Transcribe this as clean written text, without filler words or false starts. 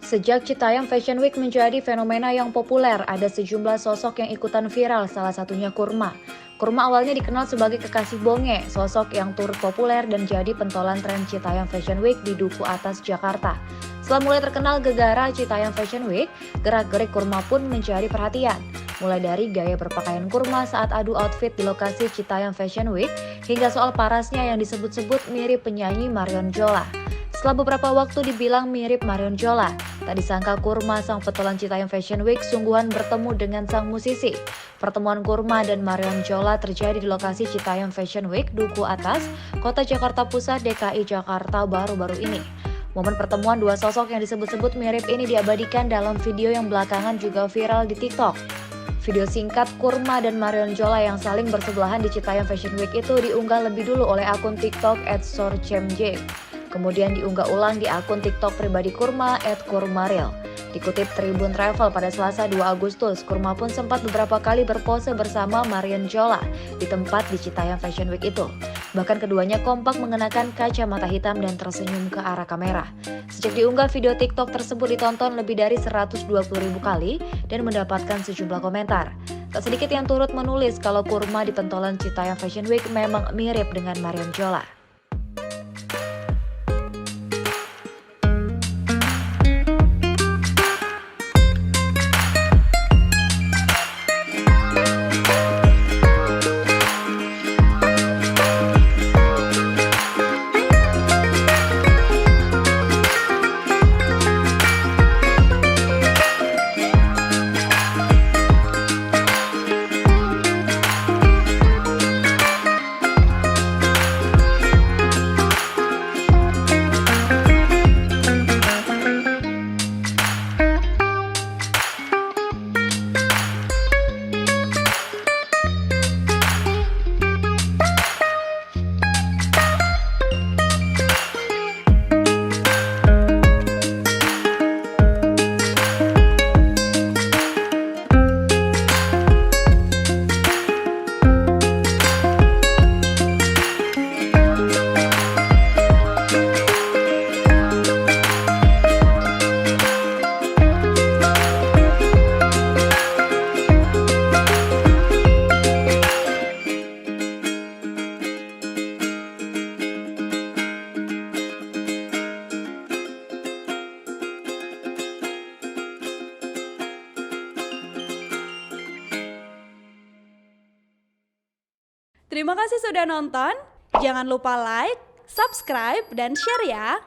Sejak Citayam Fashion Week menjadi fenomena yang populer, ada sejumlah sosok yang ikutan viral, salah satunya Kurma. Kurma awalnya dikenal sebagai kekasih Bonge, sosok yang turut populer dan jadi pentolan tren Citayam Fashion Week di Duku Atas, Jakarta. Setelah mulai terkenal gegara Citayam Fashion Week, gerak-gerik Kurma pun menjadi perhatian. Mulai dari gaya berpakaian Kurma saat adu outfit di lokasi Citayam Fashion Week, hingga soal parasnya yang disebut-sebut mirip penyanyi Marion Jola. Setelah beberapa waktu dibilang mirip Marion Jola, tak disangka Kurma sang petualang Citayam Fashion Week sungguhan bertemu dengan sang musisi. Pertemuan Kurma dan Marion Jola terjadi di lokasi Citayam Fashion Week, Duku Atas, Kota Jakarta Pusat, DKI Jakarta baru-baru ini. Momen pertemuan dua sosok yang disebut-sebut mirip ini diabadikan dalam video yang belakangan juga viral di TikTok. Video singkat Kurma dan Marion Jola yang saling bersebelahan di Citayam Fashion Week itu diunggah lebih dulu oleh akun TikTok @sorcemj. Kemudian diunggah ulang di akun TikTok pribadi Kurma @kurmaril. Dikutip Tribun Travel pada Selasa 2 Agustus, Kurma pun sempat beberapa kali berpose bersama Marion Jola di tempat di Citayam Fashion Week itu. Bahkan keduanya kompak mengenakan kacamata hitam dan tersenyum ke arah kamera. Sejak diunggah, video TikTok tersebut ditonton lebih dari 120.000 kali dan mendapatkan sejumlah komentar. Tak sedikit yang turut menulis kalau Kurma di pentolan Citayam Fashion Week memang mirip dengan Marion Jola. Terima kasih sudah nonton. Jangan lupa like, subscribe, dan share ya.